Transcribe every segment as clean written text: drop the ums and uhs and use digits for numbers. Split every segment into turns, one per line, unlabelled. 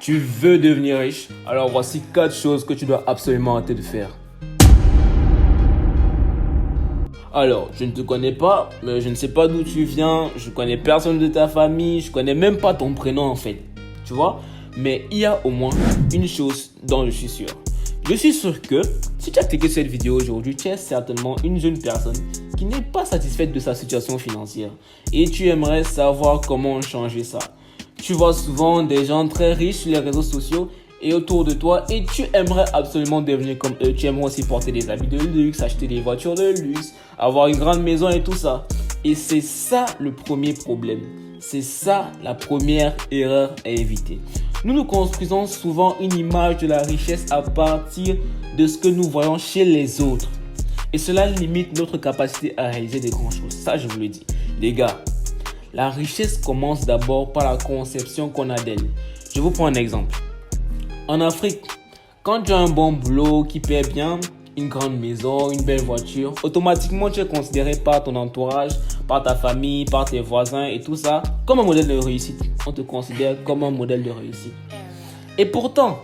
Tu veux devenir riche? Alors voici 4 choses que tu dois absolument arrêter de faire. Alors, je ne te connais pas, je ne sais pas d'où tu viens, je connais personne de ta famille, je connais même pas ton prénom en fait. Tu vois? Mais il y a au moins une chose dont je suis sûr. Je suis sûr que si tu as cliqué cette vidéo aujourd'hui, tu es certainement une jeune personne qui n'est pas satisfaite de sa situation financière et tu aimerais savoir comment changer ça. Tu vois souvent des gens très riches sur les réseaux sociaux et autour de toi et tu aimerais absolument devenir comme eux. Tu aimerais aussi porter des habits de luxe, acheter des voitures de luxe, avoir une grande maison et tout ça. Et c'est ça le premier problème. C'est ça la première erreur à éviter. Nous construisons souvent une image de la richesse à partir de ce que nous voyons chez les autres. Et cela limite notre capacité à réaliser des grandes choses. Ça, je vous le dis. Les gars, la richesse commence d'abord par la conception qu'on a d'elle. Je vous prends un exemple. En Afrique, quand tu as un bon boulot qui paie bien, une grande maison, une belle voiture, automatiquement tu es considéré par ton entourage, par ta famille, par tes voisins et tout ça comme un modèle de réussite. On te considère comme un modèle de réussite. Et pourtant,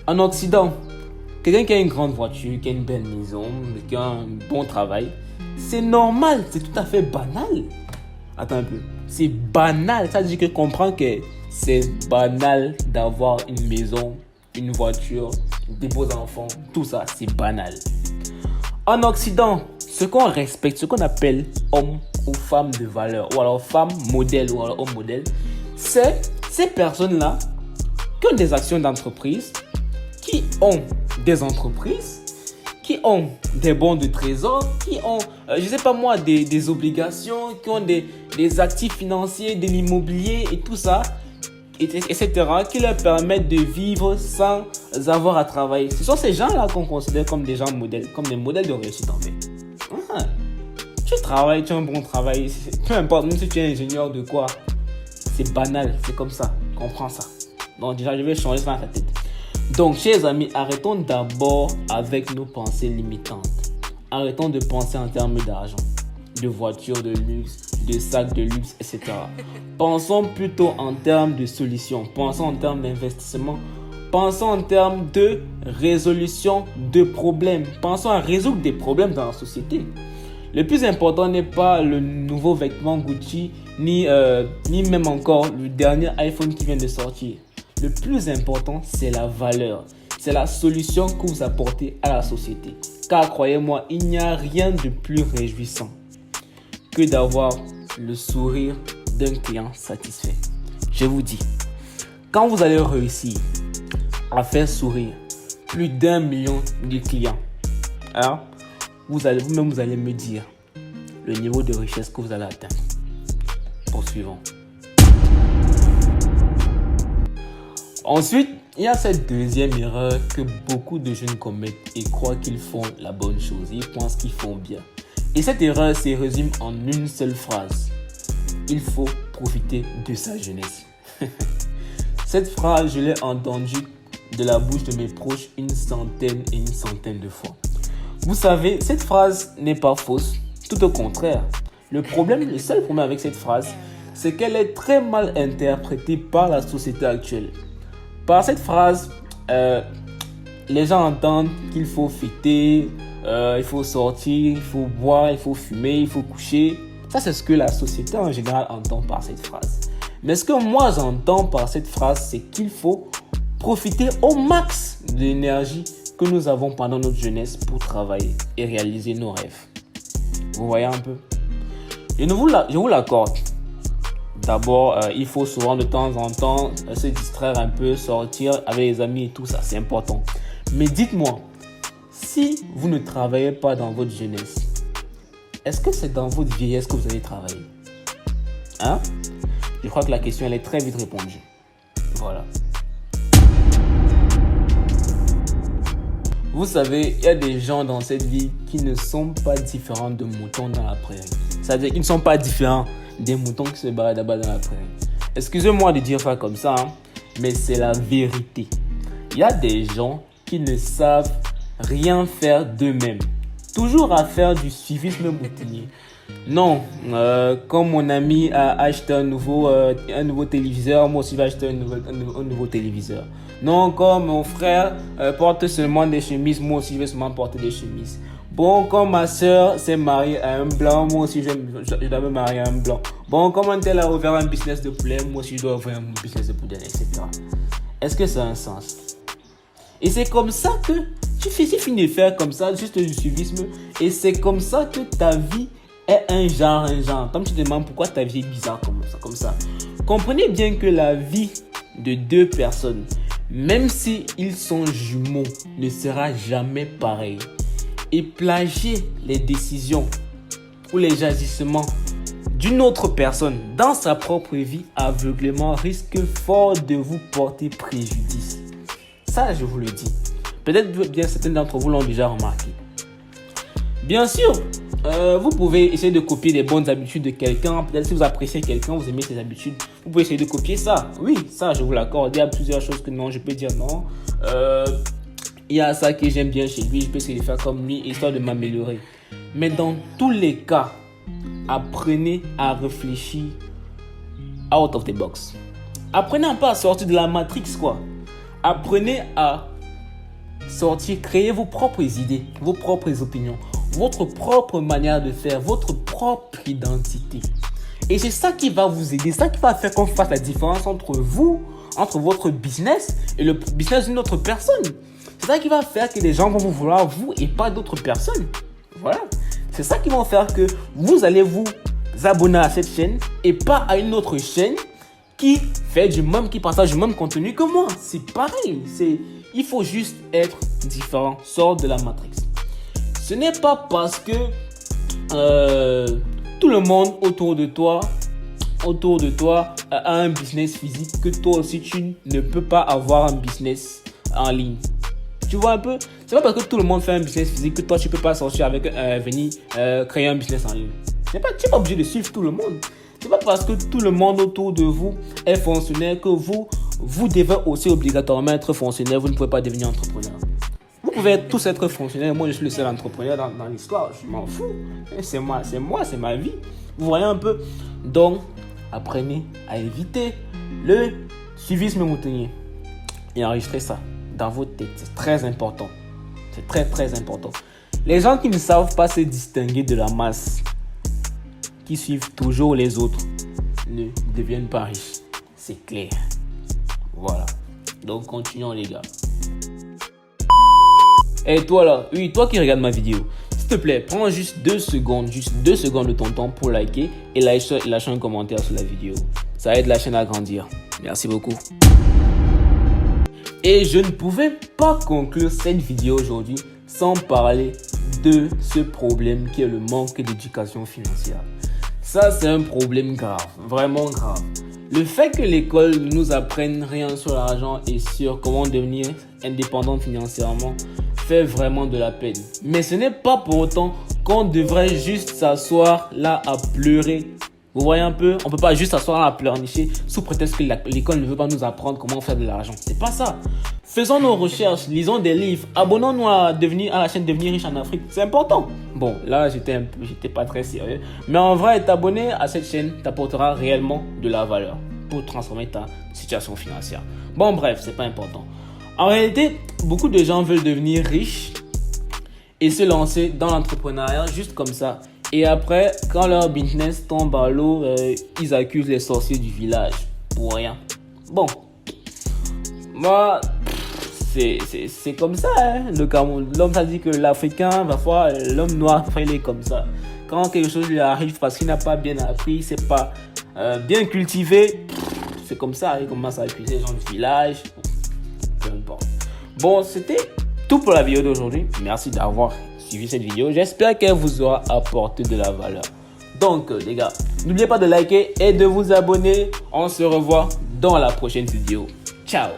en Occident, quelqu'un qui a une grande voiture, qui a une belle maison, qui a un bon travail, c'est normal, c'est tout à fait banal. Attends un peu, c'est banal, ça veut dire que comprends que c'est banal d'avoir une maison, une voiture, des beaux enfants, tout ça, c'est banal. En Occident, ce qu'on respecte, ce qu'on appelle homme ou femme de valeur, ou alors femme modèle, ou alors homme modèle, c'est ces personnes-là qui ont des actions d'entreprise, qui ont des entreprises, qui ont des bons de trésor, qui ont, des obligations, qui ont des actifs financiers, de l'immobilier et tout ça, etc., qui leur permettent de vivre sans avoir à travailler. Ce sont ces gens-là qu'on considère comme des gens modèles, comme des modèles de réussite en fait. Tu travailles, tu as un bon travail, peu importe, même si tu es ingénieur de quoi, c'est banal, c'est comme ça, comprends ça. Donc déjà, je vais changer ça dans ta tête. Donc, chers amis, arrêtons d'abord avec nos pensées limitantes. Arrêtons de penser en termes d'argent, de voitures de luxe, de sacs de luxe, etc. Pensons plutôt en termes de solutions. Pensons en termes d'investissement. Pensons en termes de résolution de problèmes. Pensons à résoudre des problèmes dans la société. Le plus important n'est pas le nouveau vêtement Gucci, ni même encore le dernier iPhone qui vient de sortir. Le plus important, c'est la valeur. C'est la solution que vous apportez à la société. Car croyez-moi, il n'y a rien de plus réjouissant que d'avoir le sourire d'un client satisfait. Je vous dis, quand vous allez réussir à faire sourire plus d'1 million de clients, vous allez me dire le niveau de richesse que vous allez atteindre. Poursuivons. Ensuite, il y a cette deuxième erreur que beaucoup de jeunes commettent et croient qu'ils font la bonne chose. Ils pensent qu'ils font bien. Et cette erreur se résume en une seule phrase. Il faut profiter de sa jeunesse. Cette phrase, je l'ai entendue de la bouche de mes proches une centaine de fois. Vous savez, cette phrase n'est pas fausse. Tout au contraire. Le seul problème avec cette phrase, c'est qu'elle est très mal interprétée par la société actuelle. Par cette phrase, les gens entendent qu'il faut fêter, il faut sortir, il faut boire, il faut fumer, il faut coucher. Ça, c'est ce que la société en général entend par cette phrase. Mais ce que moi j'entends par cette phrase, c'est qu'il faut profiter au max de l'énergie que nous avons pendant notre jeunesse pour travailler et réaliser nos rêves. Vous voyez un peu? Je vous l'accorde. D'abord, il faut souvent de temps en temps se distraire un peu, sortir avec les amis et tout ça, c'est important. Mais dites-moi, si vous ne travaillez pas dans votre jeunesse, est-ce que c'est dans votre vieillesse que vous allez travailler? Je crois que la question elle est très vite répondue. Voilà. Vous savez, il y a des gens dans cette vie qui ne sont pas différents de moutons dans la prairie. C'est-à-dire qu'ils ne sont pas différents des moutons qui se baladent là-bas dans la prairie. Excusez-moi de dire ça comme ça, mais c'est la vérité. Il y a des gens qui ne savent rien faire d'eux-mêmes. Toujours à faire du suivisme routinier. Non, quand mon ami a acheté un nouveau téléviseur, moi aussi je vais acheter un nouveau téléviseur. Non, comme mon frère porte seulement des chemises, moi aussi je vais seulement porter des chemises. Bon, comme ma soeur s'est mariée à un blanc, moi aussi je dois me marier à un blanc. Bon, comme un tel a ouvert un business de poulet, moi aussi je dois ouvrir un business de poulet, etc. Est-ce que ça a un sens? Et c'est comme ça que tu finis de faire comme ça, juste du suivisme. Et c'est comme ça que ta vie est un genre. Comme tu te demandes pourquoi ta vie est bizarre comme ça. Comprenez bien que la vie de deux personnes, même si ils sont jumeaux, ne sera jamais pareille. Et plagier les décisions ou les agissements d'une autre personne dans sa propre vie aveuglément risque fort de vous porter préjudice. Ça, je vous le dis. Peut-être bien certains d'entre vous l'ont déjà remarqué. Bien sûr, vous pouvez essayer de copier les bonnes habitudes de quelqu'un. Peut-être si vous appréciez quelqu'un, vous aimez ses habitudes, vous pouvez essayer de copier ça. Oui, ça, je vous l'accorde. Il y a plusieurs choses que non, je peux dire non. Il y a ça que j'aime bien chez lui, je peux essayer de faire comme lui, histoire de m'améliorer. Mais dans tous les cas, apprenez à réfléchir out of the box. Apprenez un peu à sortir de la matrix, quoi. Apprenez à sortir, créer vos propres idées, vos propres opinions, votre propre manière de faire, votre propre identité. Et c'est ça qui va vous aider, ça qui va faire qu'on fasse la différence entre vous, entre votre business et le business d'une autre personne. C'est ça qui va faire que les gens vont vous vouloir, vous et pas d'autres personnes. Voilà. C'est ça qui va faire que vous allez vous abonner à cette chaîne et pas à une autre chaîne qui partage du même contenu que moi. C'est pareil. Il faut juste être différent. Sors de la matrix. Ce n'est pas parce que tout le monde autour de toi a un business physique que toi aussi tu ne peux pas avoir un business en ligne. Tu vois un peu? C'est pas parce que tout le monde fait un business physique que toi tu peux pas sortir avec venir créer un business en ligne. Tu n'es pas obligé de suivre tout le monde. C'est pas parce que tout le monde autour de vous est fonctionnaire que vous devez aussi obligatoirement être fonctionnaire. Vous ne pouvez pas devenir entrepreneur. Vous pouvez tous être fonctionnaire. Moi, je suis le seul entrepreneur dans l'histoire. Je m'en fous. C'est moi, c'est ma vie. Vous voyez un peu? Donc, apprenez à éviter le suivisme moutonnier. Et enregistrez ça dans votre tête. C'est très important. C'est très, très important. Les gens qui ne savent pas se distinguer de la masse, qui suivent toujours les autres, ne deviennent pas riches. C'est clair. Voilà. Donc, continuons les gars. Et toi là, oui, toi qui regardes ma vidéo, s'il te plaît, prends juste 2 secondes de ton temps pour liker et lâcher un commentaire sur la vidéo. Ça aide la chaîne à grandir. Merci beaucoup. Et je ne pouvais pas conclure cette vidéo aujourd'hui sans parler de ce problème qui est le manque d'éducation financière. Ça, c'est un problème grave, vraiment grave. Le fait que l'école nous apprenne rien sur l'argent et sur comment devenir indépendant financièrement fait vraiment de la peine. Mais ce n'est pas pour autant qu'on devrait juste s'asseoir là à pleurer. Vous voyez un peu? On ne peut pas juste s'asseoir là à pleurnicher sous prétexte que l'école ne veut pas nous apprendre comment faire de l'argent. C'est pas ça. Faisons nos recherches, lisons des livres, abonnons-nous à la chaîne Devenir riche en Afrique. C'est important. Bon, là, j'étais pas très sérieux. Mais en vrai, t'abonner à cette chaîne t'apportera réellement de la valeur pour transformer ta situation financière. Bon, bref, c'est pas important. En réalité, beaucoup de gens veulent devenir riches et se lancer dans l'entrepreneuriat juste comme ça. Et après, quand leur business tombe à l'eau, ils accusent les sorciers du village pour rien. Bon, moi, c'est comme ça. Hein. L'homme, ça dit que l'Africain, parfois, l'homme noir, il est comme ça. Quand quelque chose lui arrive parce qu'il n'a pas bien appris, c'est pas bien cultivé, c'est comme ça. Il commence à accuser les gens du village. Peu importe. Bon, c'était tout pour la vidéo d'aujourd'hui. Merci d'avoir suivi cette vidéo. J'espère qu'elle vous aura apporté de la valeur. Donc, les gars, n'oubliez pas de liker et de vous abonner. On se revoit dans la prochaine vidéo. Ciao!